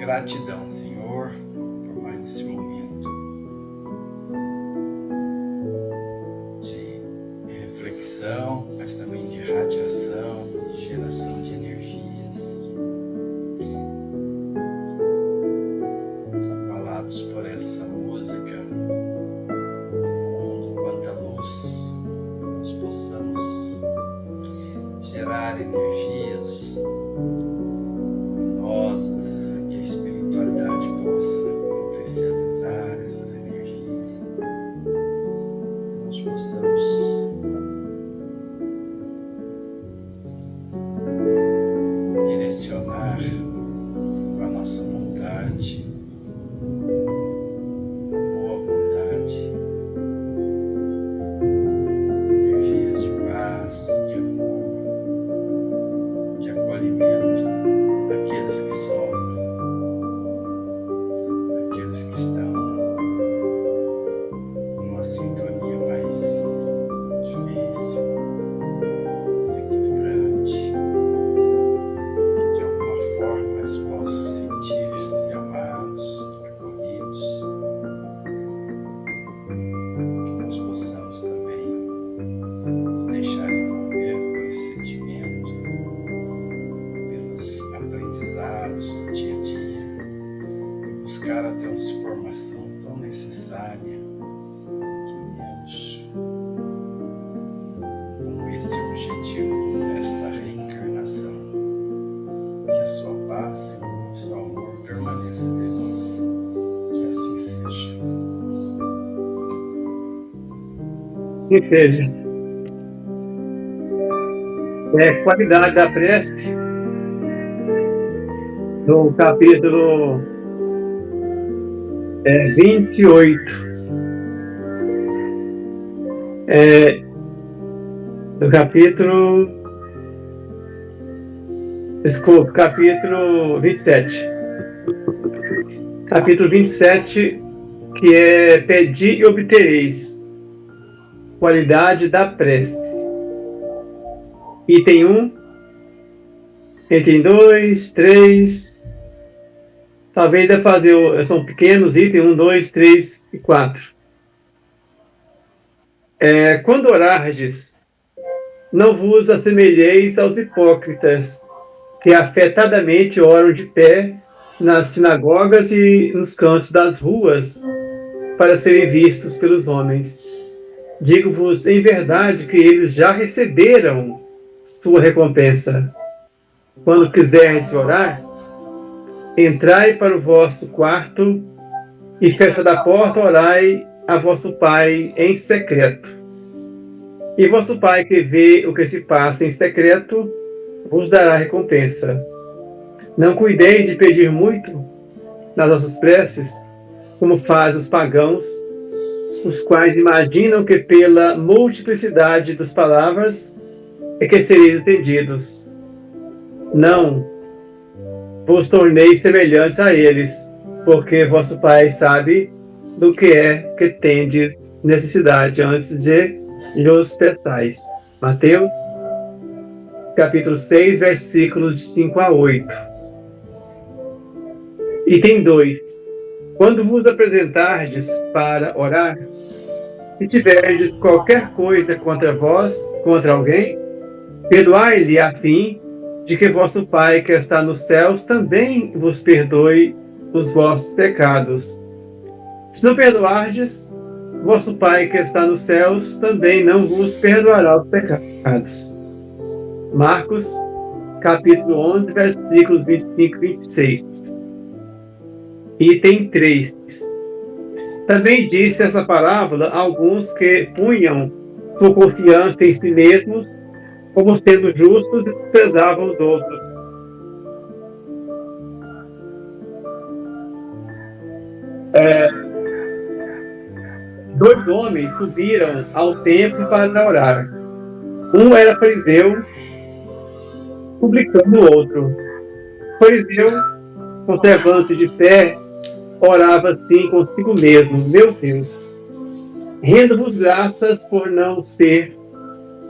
Gratidão, Senhor, por mais esse momento de reflexão, mas também de radiação, de geração de energias. Embalados por essa música, fundo, quanta luz, nós possamos gerar energias luminosas, que a espiritualidade possa potencializar essas energias, que nós possamos direcionar com a nossa vontade, boa vontade, energias de paz, de amor, de acolhimento àqueles que sofrem, àqueles que estão numa sintonia mais difícil, desequilibrante, que de alguma forma eles possam sentir-se amados, acolhidos, que nós possamos também nos deixar envolver por esse sentimento, pelos aprendizados do dia a dia e buscar a transformação tão necessária que viemos com esse objetivo nesta reencarnação. Que a sua paz, Senhor, o seu amor permaneça entre nós. Que assim seja. Que seja. Qualidade da prece, no capítulo 28. No capítulo 27. Capítulo 27, que é Pedi e obtereis. Qualidade da prece. Item 1, item 2, 3, talvez dê fazer, são pequenos itens, 1, 2, 3 e 4. Quando orardes, não vos assemelheis aos hipócritas, que afetadamente oram de pé nas sinagogas e nos cantos das ruas, para serem vistos pelos homens. Digo-vos em verdade que eles já receberam sua recompensa. Quando quiserdes orar, entrai para o vosso quarto e, fechada a porta, orai a vosso Pai em secreto. E vosso Pai, que vê o que se passa em secreto, vos dará recompensa. Não cuideis de pedir muito nas vossas preces, como fazem os pagãos, os quais imaginam que pela multiplicidade das palavras é que sereis entendidos. Não vos torneis semelhantes a eles, porque vosso Pai sabe do que é que tendes necessidade antes de lhos peçais. Mateus, capítulo 6, versículos de 5 a 8. Item 2. Quando vos apresentardes para orar, se tiverdes qualquer coisa contra vós, contra alguém, perdoai-lhe a fim de que vosso Pai que está nos céus também vos perdoe os vossos pecados. Se não perdoardes, vosso Pai que está nos céus também não vos perdoará os pecados. Marcos, capítulo 11, versículos 25 e 26. Item 3. Também disse essa parábola a alguns que punham sua confiança em si mesmos como sendo justos e desprezavam os outros. Dois homens subiram ao templo para orar. Um era fariseu, publicano o outro. O fariseu, conservando-se de pé, orava assim consigo mesmo: meu Deus, rendo-vos graças por não ser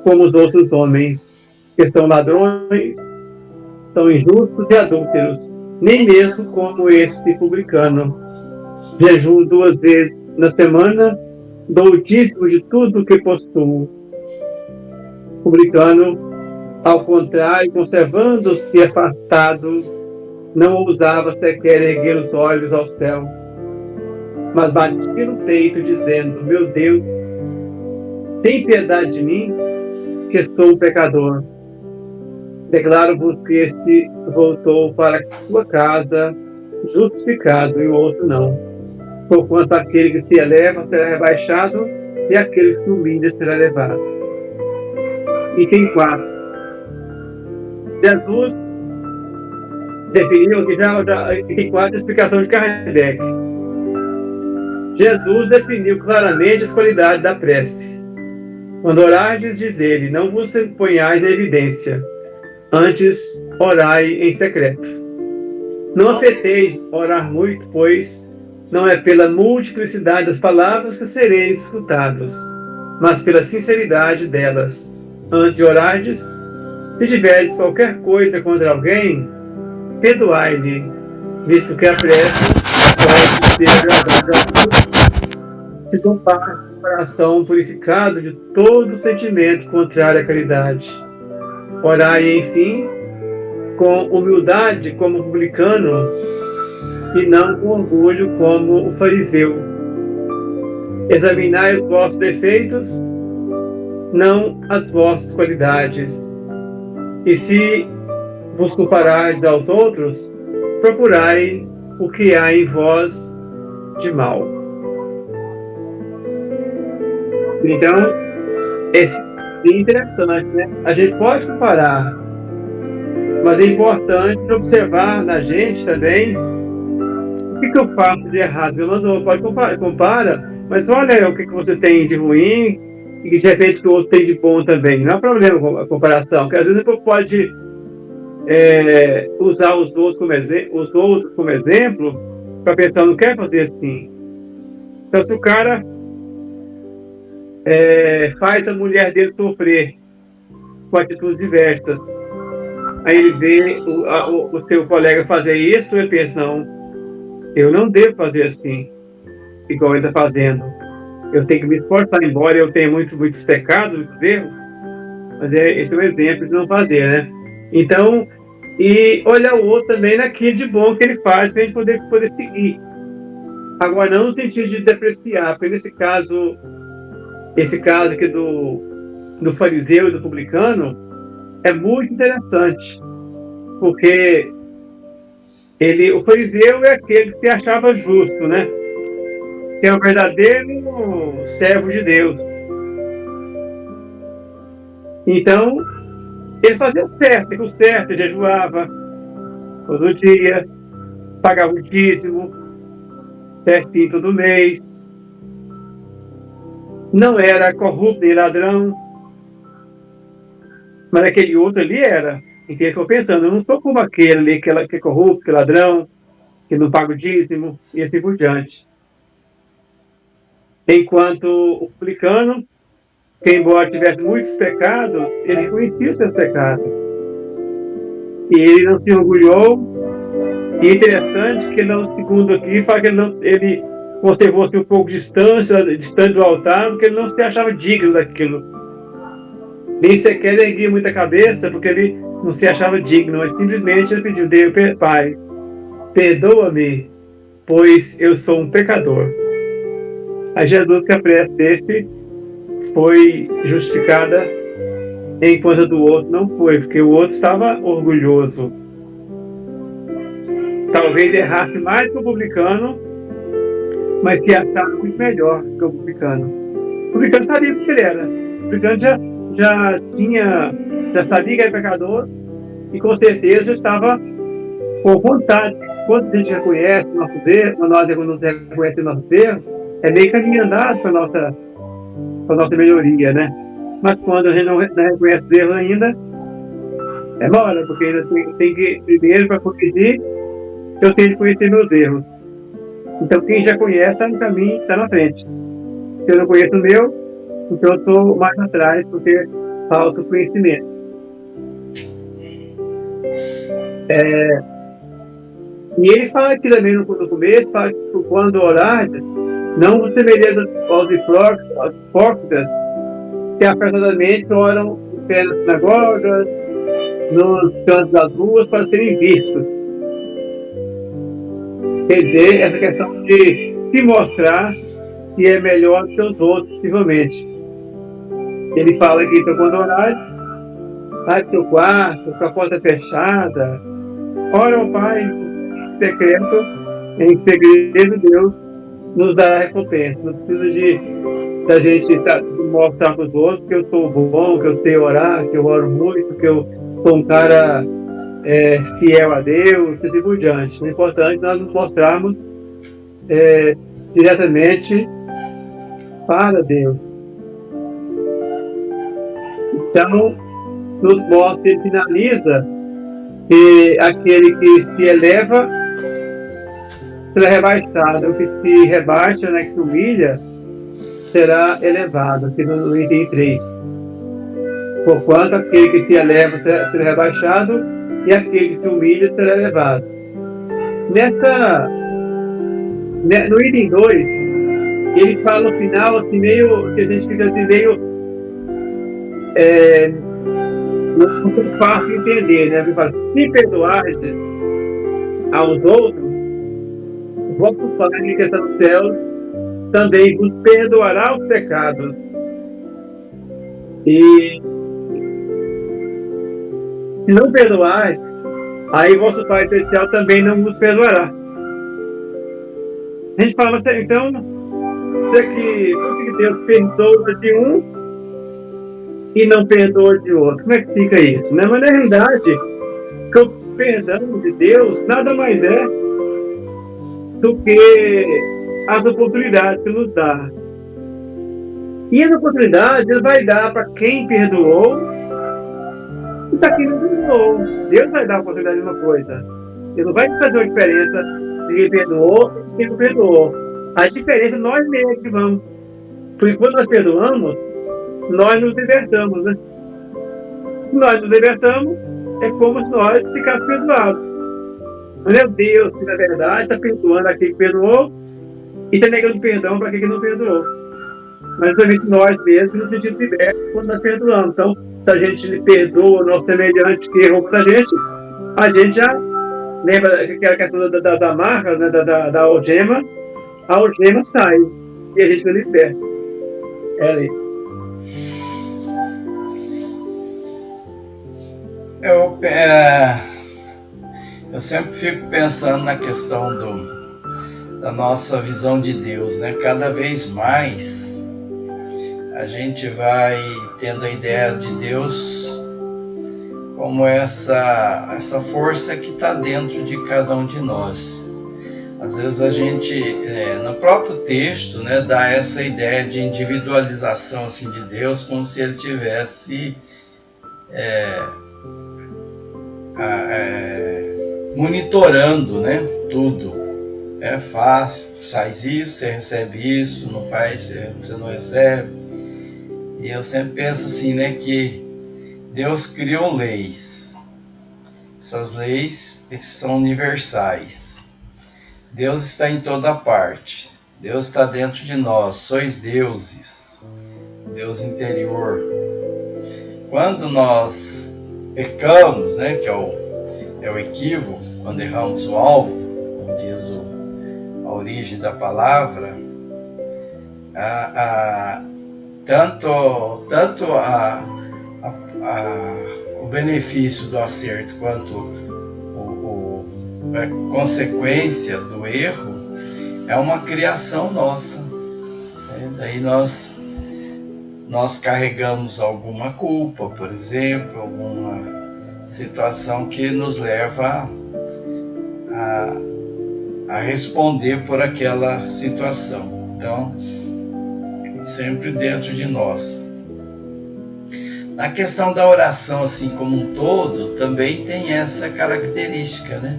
como os outros homens, que são ladrões, são injustos e adúlteros, nem mesmo como este publicano. Jejuo 2 vezes na semana, dou o dízimo de tudo que possuo. Publicano, ao contrário, conservando-se afastado, não ousava sequer erguer os olhos ao céu, mas batia no peito, dizendo: meu Deus, tem piedade de mim, que sou um pecador. Declaro-vos que este voltou para sua casa justificado e o outro não. Porquanto aquele que se eleva será rebaixado e aquele que se humilha será elevado. Item 4. Jesus definiu aqui item 4, a explicação de Kardec. Jesus definiu claramente as qualidades da prece. Quando orardes, diz ele, não vos ponhais em evidência, antes orai em secreto. Não afeteis orar muito, pois não é pela multiplicidade das palavras que sereis escutados, mas pela sinceridade delas. Antes de orardes, se tiverdes qualquer coisa contra alguém, perdoai-lhe, visto que a prece pode ser agradável a Deus, se compara com o coração purificado de todo sentimento contrário à caridade. Orai, enfim, com humildade como o publicano, e não com orgulho como o fariseu. Examinai os vossos defeitos, não as vossas qualidades. E se vos comparais aos outros, procurai o que há em vós de mal. Então, esse é interessante, né? A gente pode comparar, mas é importante observar na gente também o que eu faço de errado. Eu não pode compara, mas olha o que você tem de ruim e que de repente o outro tem de bom também. Não é problema a comparação, porque às vezes você pode usar os outros como exemplo para pensar, não quer fazer assim. Então, se o cara faz a mulher dele sofrer com atitudes diversas, aí ele vê o seu colega fazer isso, ele pensa, não, eu não devo fazer assim, igual ele está fazendo. Eu tenho que me esforçar, embora eu tenha muitos pecados, muitos erros, mas esse é um exemplo de não fazer, né? Então, e olhar o outro também naquilo de bom que ele faz, para a gente poder seguir. Agora, não no sentido de depreciar, porque esse caso aqui do fariseu e do publicano é muito interessante, porque o fariseu é aquele que se achava justo, né? Que é um verdadeiro servo de Deus. Então, ele fazia o certo, jejuava todo dia, pagava o dízimo certinho todo mês, não era corrupto nem ladrão, mas aquele outro ali era. Então ele ficou pensando, eu não sou como aquele ali que é corrupto, que é ladrão, que não paga o dízimo, e assim por diante. Enquanto o publicano, que embora tivesse muitos pecados, ele conhecia os seus pecados. E ele não se orgulhou. E é interessante que não, segundo aqui, fala que ele conservou-se um pouco distante do altar, porque ele não se achava digno daquilo. Nem sequer erguia muita cabeça, porque ele não se achava digno, mas simplesmente ele pediu, Deus, Pai, perdoa-me, pois eu sou um pecador. A Jesus, que a prece desse foi justificada, enquanto a do outro não foi, porque o outro estava orgulhoso. Talvez errasse mais que o publicano, mas que achava muito melhor que o publicano. O publicano sabia o que ele era. O publicano já sabia que era pecador e com certeza estava com vontade. Quando a gente reconhece nossos erros, quando nós reconhecemos nossos erros, é meio caminho andado para a nossa melhoria, né? Mas quando a gente não reconhece os erros ainda, demora, porque ainda tem que, primeiro, para corrigir, eu tenho que conhecer meus erros. Então, quem já conhece está no caminho, está na frente. Se eu não conheço o meu, então eu estou mais atrás, porque falta o conhecimento. E ele fala aqui também no começo, fala que quando orar, não vos semelheis aos hipócritas, que apressadamente oram em pé nas sinagogas, nos cantos das ruas, para serem vistos. Quer dizer, essa questão de se mostrar que é melhor que os outros, possivelmente. Ele fala aqui, então, quando orar, sai do teu quarto, com a porta fechada, ora ao Pai em secreto, em segredo, Deus nos dá a recompensa. Não precisa da gente mostrar para os outros que eu sou bom, que eu sei orar, que eu oro muito, que eu sou um cara fiel a Deus, e assim por diante. O importante é nós nos mostrarmos diretamente para Deus. Então, nos mostra e finaliza que aquele que se eleva será rebaixado, o que se rebaixa, né, que se humilha, será elevado, aqui no item 3. Porquanto aquele que se eleva será rebaixado, e aquele que se humilha será elevado. No item 2, ele fala no final, assim, meio, que a gente fica assim, meio muito fácil de entender, né? Ele fala, se perdoardes aos outros, o vosso Pai que está no céu também vos perdoará os pecados. E se não perdoar, aí vosso Pai Celestial também não vos perdoará. A gente fala assim, então, por que Deus perdoa de um e não perdoa de outro? Como é que fica isso? Né? Mas na realidade, o perdão de Deus nada mais é do que as oportunidades que nos dá. E as oportunidades Ele vai dar para quem perdoou e para quem não perdoou. Deus vai dar a oportunidade de uma coisa. Ele não vai fazer uma diferença de quem perdoou e quem não perdoou. A diferença nós mesmos que vamos. Porque quando nós perdoamos, nós nos libertamos, né? Se nós nos libertamos, é como se nós ficássemos perdoados. Mas é Deus que, na verdade, está perdoando aquele que perdoou e está negando perdão para aquele que não perdoou. Mas também nós mesmos nos sentimos libertos quando nós perdoamos. Então, se a gente perdoa o nosso semelhante que errou com a gente já lembra que era a questão das amarras, né, da algema, a algema sai e a gente se liberta. É ali. Eu sempre fico pensando na questão da nossa visão de Deus, né? Cada vez mais a gente vai tendo a ideia de Deus como essa força que está dentro de cada um de nós. Às vezes a gente, no próprio texto, né, dá essa ideia de individualização assim, de Deus, como se Ele tivesse monitorando, né, tudo. É fácil, faz isso, você recebe isso, não faz, você não recebe. E eu sempre penso assim, né, que Deus criou leis. Essas leis são universais. Deus está em toda parte. Deus está dentro de nós. Sois deuses. Deus interior. Quando nós pecamos, né, que é o equívoco, quando erramos o alvo, como diz a origem da palavra, tanto o benefício do acerto quanto a consequência do erro é uma criação nossa. Daí nós carregamos alguma culpa, por exemplo, alguma situação que nos leva a responder por aquela situação. Então, sempre dentro de nós. Na questão da oração, assim como um todo, também tem essa característica, né?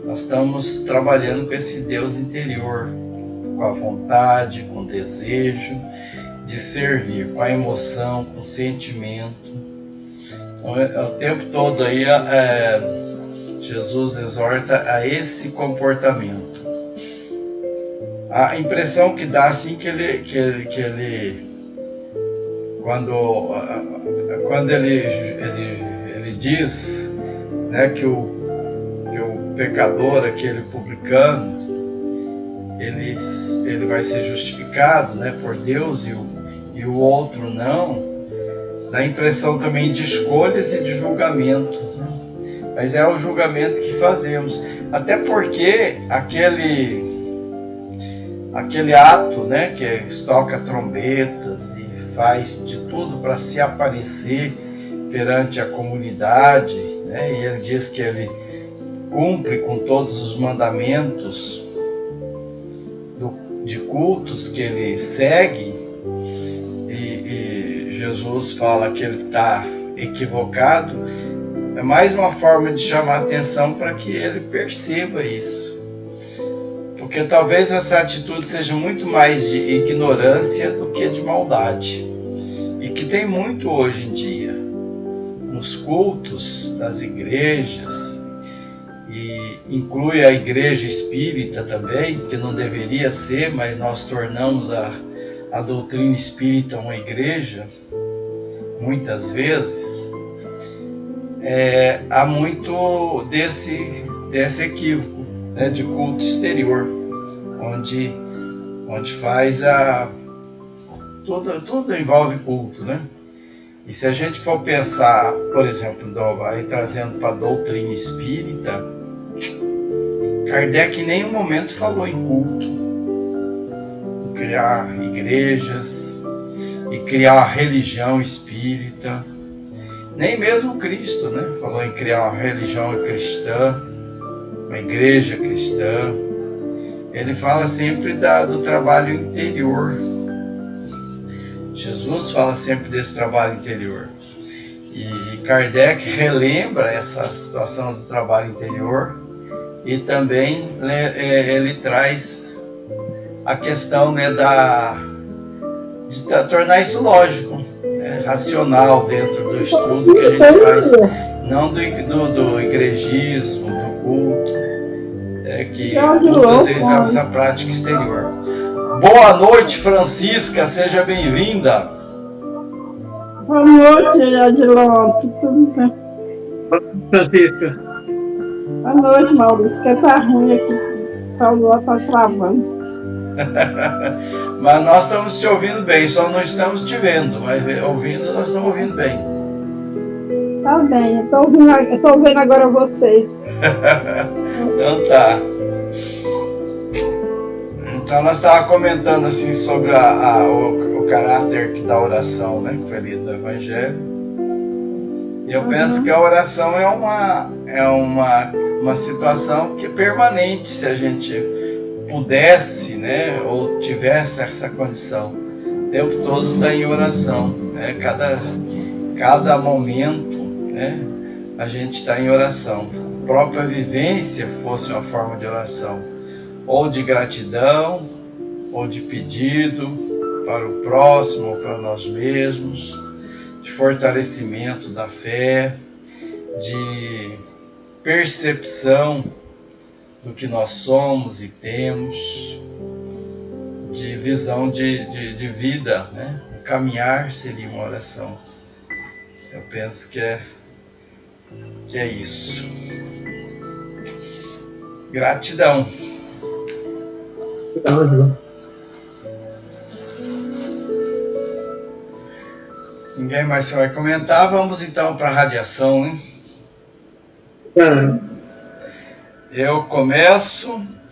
Nós estamos trabalhando com esse Deus interior, com a vontade, com o desejo de servir, com a emoção, com o sentimento. Então, o tempo todo aí, a Jesus exorta a esse comportamento. A impressão que dá assim que ele quando ele diz, né, que o pecador, aquele publicano, ele vai ser justificado, né, por Deus e o outro não, dá a impressão também de escolhas e de julgamentos, né? Mas é o julgamento que fazemos, até porque aquele ato, né, que toca trombetas e faz de tudo para se aparecer perante a comunidade, né, e ele diz que ele cumpre com todos os mandamentos de cultos que ele segue, e Jesus fala que ele está equivocado, é mais uma forma de chamar a atenção para que ele perceba isso. Porque talvez essa atitude seja muito mais de ignorância do que de maldade. E que tem muito hoje em dia, nos cultos das igrejas, e inclui a igreja espírita também, que não deveria ser, mas nós tornamos a doutrina espírita uma igreja, muitas vezes. Há muito desse equívoco, né, de culto exterior, onde faz tudo envolve culto, né? E se a gente for pensar, por exemplo, aí trazendo para a doutrina espírita, Kardec em nenhum momento falou em culto, em criar igrejas e criar uma religião espírita. Nem mesmo Cristo, né, falou em criar uma religião cristã, uma igreja cristã. Ele fala sempre do trabalho interior. Jesus fala sempre desse trabalho interior. E Kardec relembra essa situação do trabalho interior, e também ele traz a questão, né, de tornar isso lógico, né, racional dentro do estudo que a gente faz, não do igrejismo, do culto, que muitas vezes leva essa prática exterior. Boa noite, Francisca, seja bem-vinda. Boa noite, Adilontes, tudo bem? Francisca. Boa noite, Maurício, que tá ruim aqui, o celular tá travando. Mas nós estamos te ouvindo bem, só não estamos te vendo, mas ouvindo, nós estamos ouvindo bem. Tá bem, eu tô ouvindo agora vocês. Então tá. Então nós estávamos comentando assim sobre o caráter da oração, né, que foi lido do Evangelho. E eu penso que a oração é uma situação que é permanente, se a gente pudesse, né, ou tivesse essa condição, o tempo todo está em oração, né, cada momento, né, a gente está em oração. A própria vivência fosse uma forma de oração, ou de gratidão, ou de pedido para o próximo, ou para nós mesmos, de fortalecimento da fé, de percepção do que nós somos e temos, de visão de vida, né? O caminhar seria uma oração. Eu penso que é isso. Gratidão. Ninguém mais vai comentar? Vamos então para a radiação, né? Eu começo.